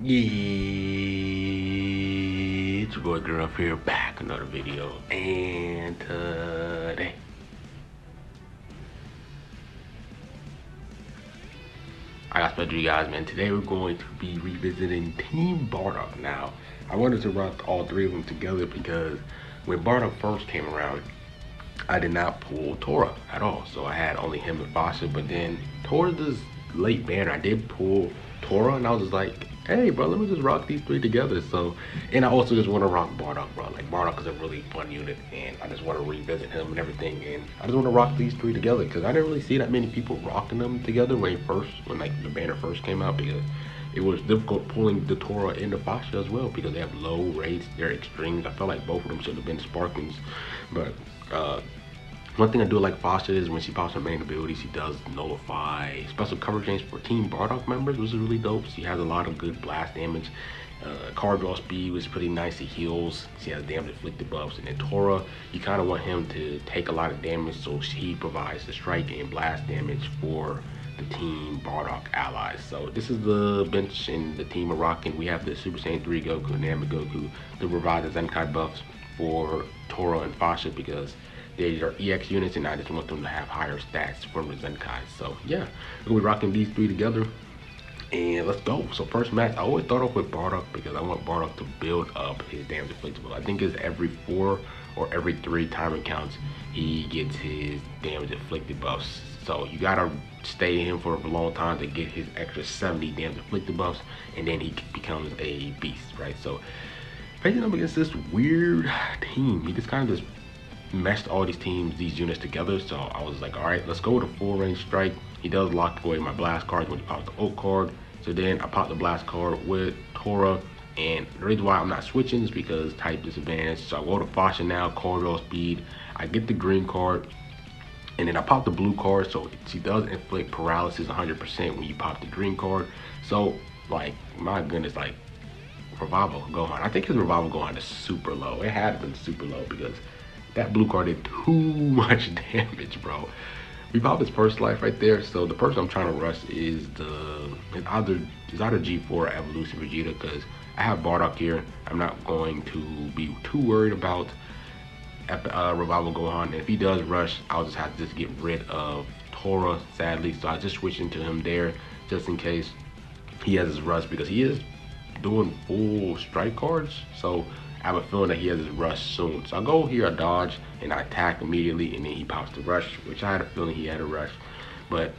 Yeah, it's your boy Girl here, back another video, and today I got special, you guys, man. Today we're going to be revisiting Team Bardock. Now, I wanted to rock all three of them together because when Bardock first came around, I did not pull Tora at all, so I had only him and Fasha. But then towards this late banner, I did pull Tora, and I was just like, hey, bro, let me just rock these three together. So, and I also just want to rock Bardock, bro. Like, Bardock is a really fun unit, and I just want to revisit him and everything. And I just want to rock these three together because I didn't really see that many people rocking them together when like the banner first came out, because it was difficult pulling the Tora into Fasha as well because they have low rates, they're extremes. I felt like both of them should have been Sparkings, but one thing I do like Fasha is when she pops her main ability, she does nullify special coverage range for Team Bardock members, which is really dope. She has a lot of good blast damage. Card draw speed was pretty nice. He heals. She has damage inflicted buffs. And then Tora, you kind of want him to take a lot of damage, so he provides the strike and blast damage for the Team Bardock allies. So this is the bench and the team are rocking. We have the Super Saiyan 3 Goku and Namek Goku to provide the Zenkai buffs for Tora and Fasha because they are EX units, and I just want them to have higher stats from the Zenkai. So yeah, we're gonna be rocking these three together, and let's go. So first match, I always start off with Bardock because I want Bardock to build up his damage inflicted. I think it's every 4 or every 3 timing counts he gets his damage inflicted buffs. So you gotta stay in him for a long time to get his extra 70 damage inflicted buffs, and then he becomes a beast, right? So facing up against this weird team, he just kind of just meshed all these teams, these units together. So I was like, all right, let's go with a full range strike. He does lock away my blast card when he pops the Oak card. So then I pop the blast card with Tora, and the reason why I'm not switching is because type disadvantage. So I go to Fasha now, card draw speed. I get the green card, and then I pop the blue card. So she does inflict paralysis 100% when you pop the green card. So like, my goodness, like Revival Gohan. I think his Revival Gohan is super low. It had been super low because that blue card did too much damage, bro. We popped his first life right there. So the person I'm trying to rush is either G4 or Evolution Vegeta, because I have Bardock here. I'm not going to be too worried about Revival Gohan. And if he does rush, I'll just have to just get rid of Tora, sadly. So I just switched into him there just in case he has his rush, because he is doing full strike cards. So I have a feeling that he has his rush soon. So I go here, I dodge, and I attack immediately, and then he pops the rush, which I had a feeling he had a rush. But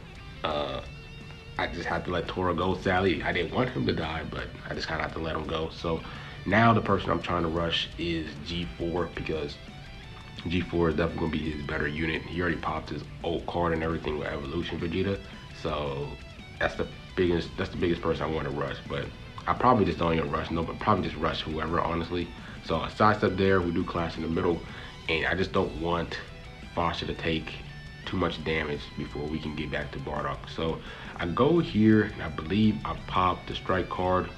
I just had to let Tora go, sadly. I didn't want him to die, but I just kind of had to let him go. So now the person I'm trying to rush is G4, because G4 is definitely going to be his better unit. He already popped his old card and everything with Evolution Vegeta. So that's the biggest person I want to rush. But I probably just don't even rush, no, but probably just rush whoever, honestly. So a sidestep there, we do clash in the middle, and I just don't want Fasha to take too much damage before we can get back to Bardock. So I go here, and I believe I popped the strike card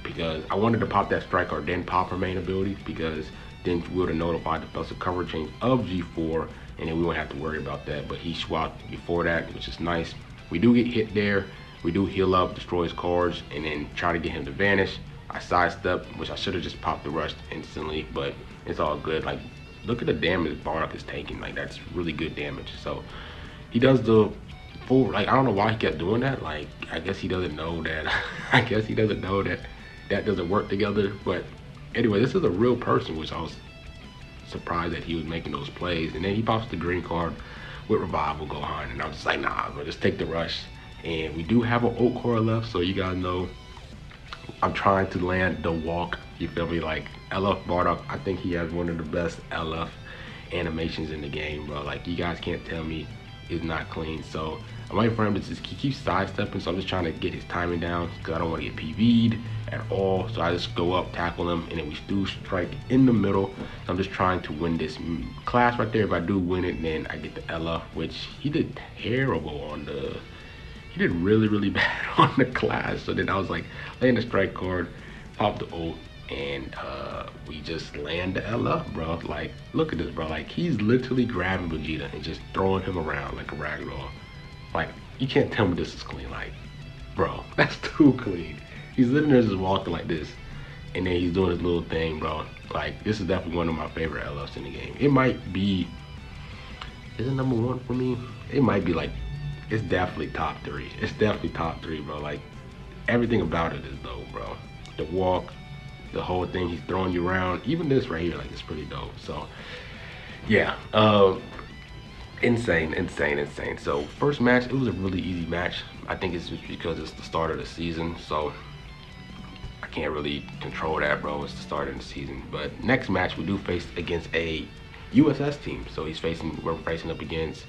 because I wanted to pop that strike card, then pop her main ability, because then we would have notified the special cover change of G4, and then we wouldn't have to worry about that. But he swapped before that, which is nice. We do get hit there. We do heal up, destroy his cards, and then try to get him to vanish. I sidestep, which I should have just popped the rush instantly, but it's all good. Like, look at the damage Bardock is taking. Like, that's really good damage. So he does the full, like, I don't know why he kept doing that. Like, I guess he doesn't know that, I guess he doesn't know that that doesn't work together. But anyway, this is a real person, which I was surprised that he was making those plays. And then he pops the green card with Revival Gohan, and I was just like, nah, bro, just take the rush. And we do have an Oak core left, so you guys know I'm trying to land the walk, you feel me? Like, LF Bardock, I think he has one of the best LF animations in the game, bro. Like, you guys can't tell me it's not clean. So I'm waiting for him to just keep sidestepping, so I'm just trying to get his timing down because I don't want to get PV'd at all. So I just go up, tackle him, and then we do strike in the middle. So I'm just trying to win this class right there. If I do win it, then I get the LF, which he did terrible on the, he did really bad on the class. So then I was like, land the strike card, pop the ult, and we just land the LF, bro. Like, look at this, bro. Like, he's literally grabbing Vegeta and just throwing him around like a ragdoll. Like, you can't tell me this is clean. Like, bro, that's too clean. He's literally just walking like this, and then he's doing his little thing, bro. Like, this is definitely one of my favorite LFs in the game. It might be, is it number one for me? It might be like, it's definitely top three. It's definitely top three, bro. Like, everything about it is dope, bro. The walk, the whole thing, he's throwing you around. Even this right here, like, it's pretty dope. So, yeah. Insane. So, first match, it was a really easy match. I think it's just because it's the start of the season. So, I can't really control that, bro. It's the start of the season. But next match, we do face against a USS team. So, we're facing up against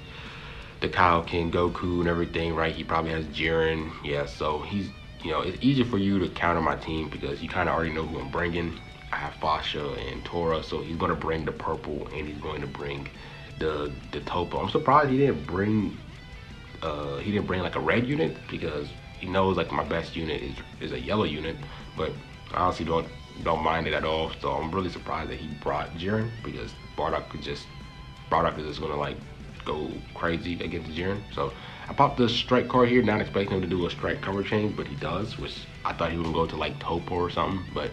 the Kaioken, Goku, and everything, right? He probably has Jiren. Yeah, so he's, it's easier for you to counter my team because you kind of already know who I'm bringing. I have Fasha and Tora, so he's going to bring the purple and he's going to bring the Topo. I'm surprised he didn't bring like a red unit because he knows like my best unit is a yellow unit, but I honestly don't mind it at all. So I'm really surprised that he brought Jiren because Bardock is just gonna like go crazy against Jiren. So I popped the strike card here, not expecting him to do a strike cover change, but he does, which I thought he was gonna go to like Topo or something, but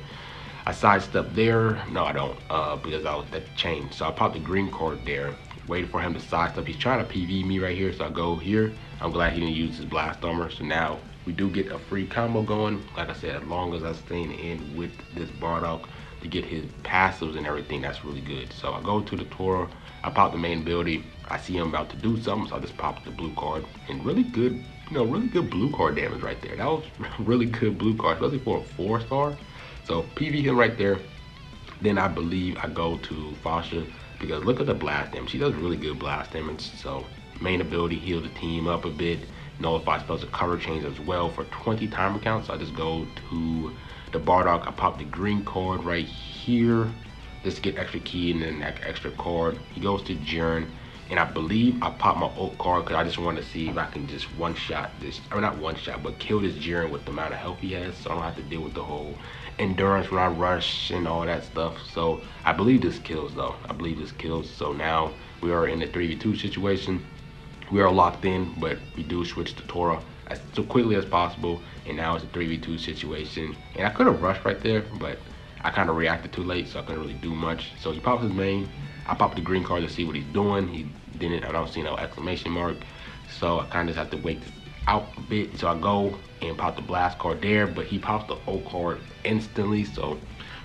I sidestepped there. No, I don't, because that changed. So I popped the green card there, waited for him to sidestep. He's trying to PV me right here, so I go here. I'm glad he didn't use his blast armor. So now we do get a free combo going. Like I said, as long as I stay in with this Bardock to get his passives and everything, that's really good. So I go to the Tora, I pop the main ability. I see him about to do something, so I just pop the blue card. And really good, really good blue card damage right there. That was really good blue card, especially for a 4-star. So PV him right there. Then I believe I go to Fasha because look at the blast damage. She does really good blast damage. So main ability, heal the team up a bit. Nullify spells a cover change as well for 20 timer counts. So I just go to the Bardock. I pop the green card right here just to get extra key and then that extra card. He goes to Jiren. And I believe I popped my ult card because I just want to see if I can just one-shot this, or not one-shot, but kill this Jiren with the amount of health he has, so I don't have to deal with the whole endurance when I rush and all that stuff. So I believe this kills, though. I believe this kills. So now we are in a 3v2 situation. We are locked in, but we do switch to Tora as quickly as possible. And now it's a 3v2 situation. And I could have rushed right there, but I kind of reacted too late, so I couldn't really do much. So he pops his main. I popped the green card to see what he's doing. He didn't, I don't see no exclamation mark. So I kind of just have to wait out a bit. So I go and pop the blast card there, but he pops the ult card instantly. So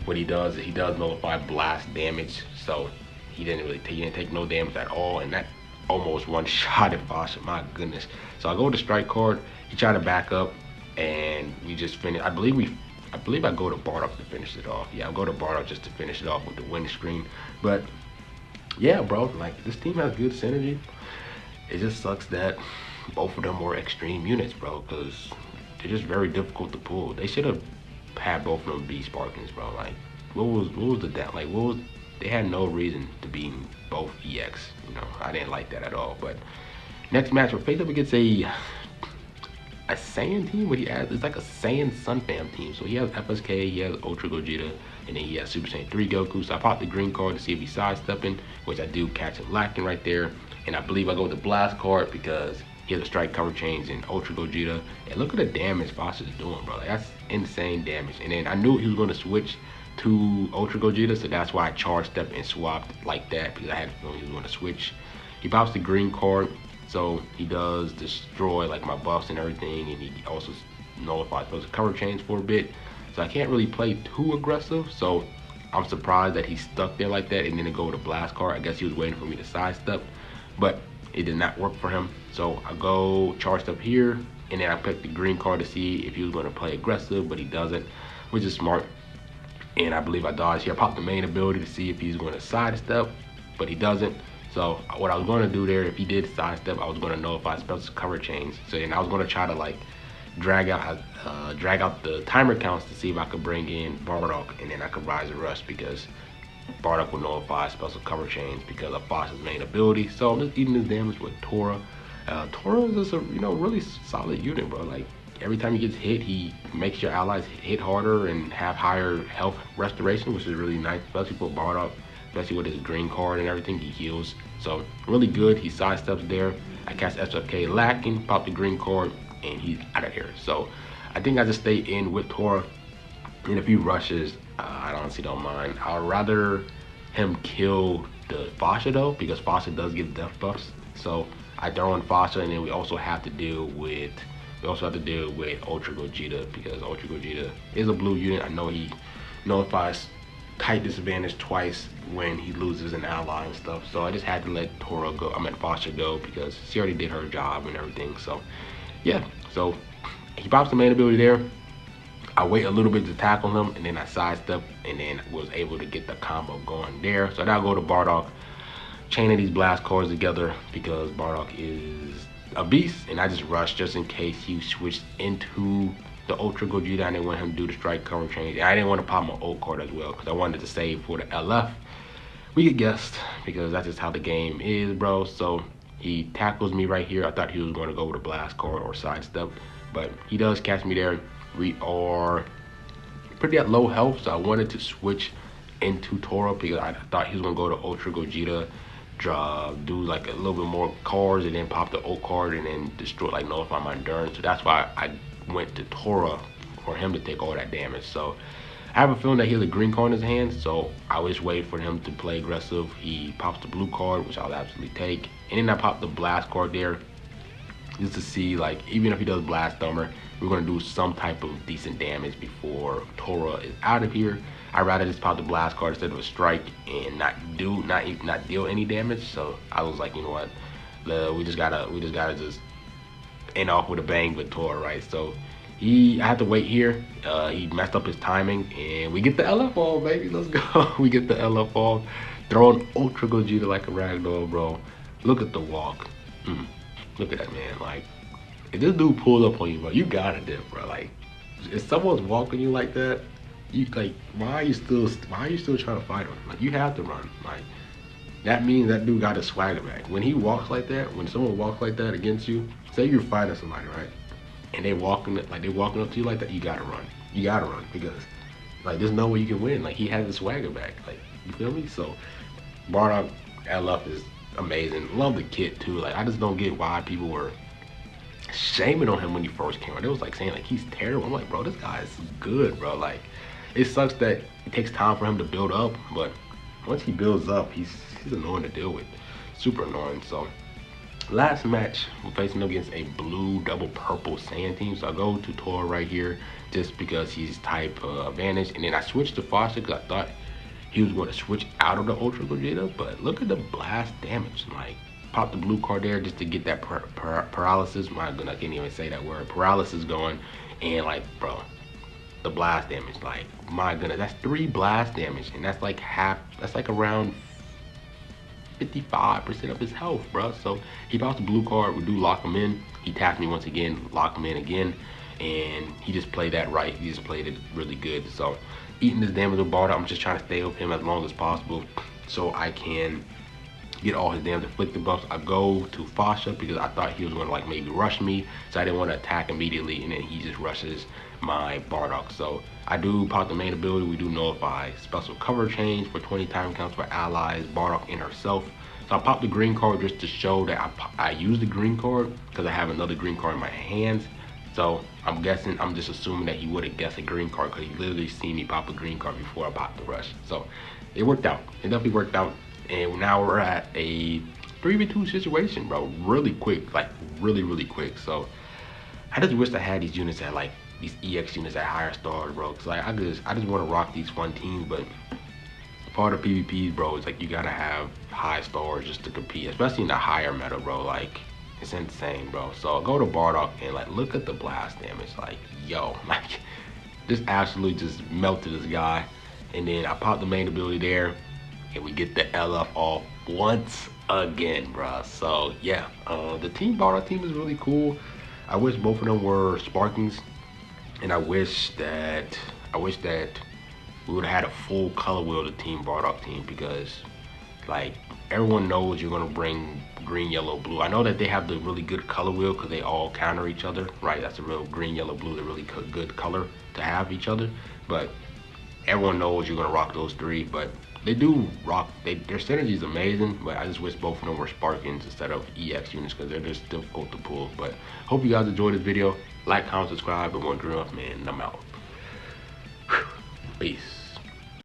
what he does is he does nullify blast damage. So he didn't take no damage at all. And that almost one-shotted Fasha, my goodness. So I go to strike card. He tried to back up and we just finished. I believe I go to Bardock to finish it off. Yeah, I'll go to Bardock just to finish it off with the windscreen. But yeah, bro, like this team has good synergy. It just sucks that both of them were extreme units, bro, because they're just very difficult to pull. They should have had both of them be Spartans, bro. Like, what was the down? Like, they had no reason to be both EX. I didn't like that at all. But next match, we're faced up against a Saiyan team. What he has, it's like a Saiyan Sun Fam team. So he has FSK, he has Ultra Gogeta, and then he has Super Saiyan 3 Goku. So I popped the green card to see if he's sidestepping, which I do catch him lacking right there. And I believe I go with the blast card because he has a strike cover change in Ultra Gogeta. And look at the damage Fasha is doing, bro. Like, that's insane damage. And then I knew he was going to switch to Ultra Gogeta, so that's why I charge step and swapped like that because I had a feeling he was going to switch. He pops the green card. So he does destroy like my buffs and everything, and he also nullifies those cover chains for a bit. So I can't really play too aggressive. So I'm surprised that he stuck there like that and didn't go with a blast card. I guess he was waiting for me to sidestep, but it did not work for him. So I go charged up here, and then I picked the green card to see if he was going to play aggressive, but he doesn't, which is smart. And I believe I dodged here. I popped the main ability to see if he's going to sidestep, but he doesn't. So what I was going to do there, if he did sidestep, I was going to nullify spells cover chains. So then I was going to try to like drag out the timer counts to see if I could bring in Bardock, and then I could rise and rush because Bardock will nullify spells of cover chains because of Fasha's main ability. So I'm just eating his damage with Tora. Tora is just a really solid unit, bro. Like every time he gets hit, he makes your allies hit harder and have higher health restoration, which is really nice, especially for Bardock. Especially with his green card and everything, he heals. So really good. He sidesteps there. I cast SFK lacking, pop the green card, and he's out of here. So I think I just stay in with Tora. And if he rushes, I honestly don't mind. I'd rather him kill the Fasha though, because Fasha does give death buffs. So I throw in Fasha, and then we also have to deal with Ultra Gogeta, because Ultra Gogeta is a blue unit. I know he notifies type disadvantage twice when he loses an ally and stuff. So I just had to let Tora go. I meant Fasha go, because she already did her job and everything. So yeah, so he pops the main ability there. I wait a little bit to tackle him, and then I sidestep, and then was able to get the combo going there. So now I go to Bardock, chaining these blast cards together, because Bardock is a beast, and I just rushed just in case he switched into the Ultra Gogeta. I didn't want him to do the strike cover change. And I didn't want to pop my ult card as well, because I wanted to save for the LF. We get guessed, because that's just how the game is, bro. So he tackles me right here. I thought he was going to go with a blast card or sidestep, but he does catch me there. We are pretty at low health, so I wanted to switch into Tora, because I thought he was gonna go to Ultra Gogeta, do like a little bit more cards, and then pop the ult card, and then destroy, like, nullify my endurance. So that's why I went to Tora, for him to take all that damage. So I have a feeling that he has a green card in his hand, so I was waiting for him to play aggressive. He pops the blue card, which I'll absolutely take, and then I popped the blast card there, just to see, like, even if he does blast Thumber, we're gonna do some type of decent damage before Tora is out of here. I'd rather just pop the blast card instead of a strike and not deal any damage. So I was like, you know what, we just gotta just end off with a bang with Tora, right? So I had to wait here. He messed up his timing, and we get the LF off, baby. Let's go. We get the LF off, throwing Ultra Gogeta like a ragdoll, bro. Look at the walk. Look at that, man. Like, if this dude pulls up on you, bro, you gotta dip, bro. Like, if someone's walking you like that, you like, why are you still trying to fight him? Like, you have to run. Like, that means that dude got his swagger back. When he walks like that, when someone walks like that against you, say you're fighting somebody, right? And they walking up to you like that, you gotta run. You gotta run, because like, there's no way you can win. Like, he has his swagger back. Like, you feel me? So Bardock LF is amazing. Love the kit too. Like, I just don't get why people were shaming on him when he first came out. It was like saying, like, he's terrible. I'm like, bro, this guy is good, bro. Like, it sucks that it takes time for him to build up, but once he builds up, he's annoying to deal with. Super annoying. So last match, we're facing up against a blue double purple Saiyan team. So I go to Tora right here just because he's type advantage, and then I switched to Fasha because I thought he was going to switch out of the Ultra Gogeta. But look at the blast damage. Like, pop the blue card there just to get that paralysis. My goodness, I can't even say that word. Paralysis going, and like, bro, the blast damage. Like, my goodness, that's 3 blast damage, and that's like half. That's like around 55% of his health, bro. So he pops the blue card. We do lock him in. He taps me once again, lock him in again, and he just played that right. He just played it really good. So eating this damage with Bardock, I'm just trying to stay with him as long as possible so I can get all his damage inflicted buffs. I go to Fasha because I thought he was going to, like, maybe rush me, so I didn't want to attack immediately, and then he just rushes my Bardock. So I do pop the main ability. We do nullify special cover change for 20 time counts for allies, Bardock and herself. So I popped the green card just to show that I use the green card because I have another green card in my hands. So I'm just assuming that he would have guessed a green card because he literally seen me pop a green card before I popped the rush. So it worked out. It definitely worked out. And now we're at a 3v2 situation, bro. Really quick, like really quick. So I just wish I had these units at, like, these EX units at higher stars, bro. Cause like, I just want to rock these fun teams, but part of PvPs, bro, is like you gotta have high stars just to compete, especially in the higher meta, bro. Like, it's insane, bro. So I go to Bardock and, like, look at the blast damage. Like, yo, like, just absolutely just melted this guy. And then I pop the main ability there, and we get the LF off once again, bro. So yeah, the team Bardock team is really cool. I wish both of them were Sparkings, and I wish that we would have had a full color wheel of the team Bardock team, because, like, everyone knows you're gonna bring green, yellow, blue. I know that they have the really good color wheel because they all counter each other, right? That's a real green, yellow, blue, the really good color to have each other. But everyone knows you're gonna rock those 3, but they do rock, their synergy is amazing, but I just wish both of them were Sparkings instead of EX units because they're just difficult to pull. But hope you guys enjoyed this video. Like, comment, subscribe, and one girl, man, I'm out. Peace.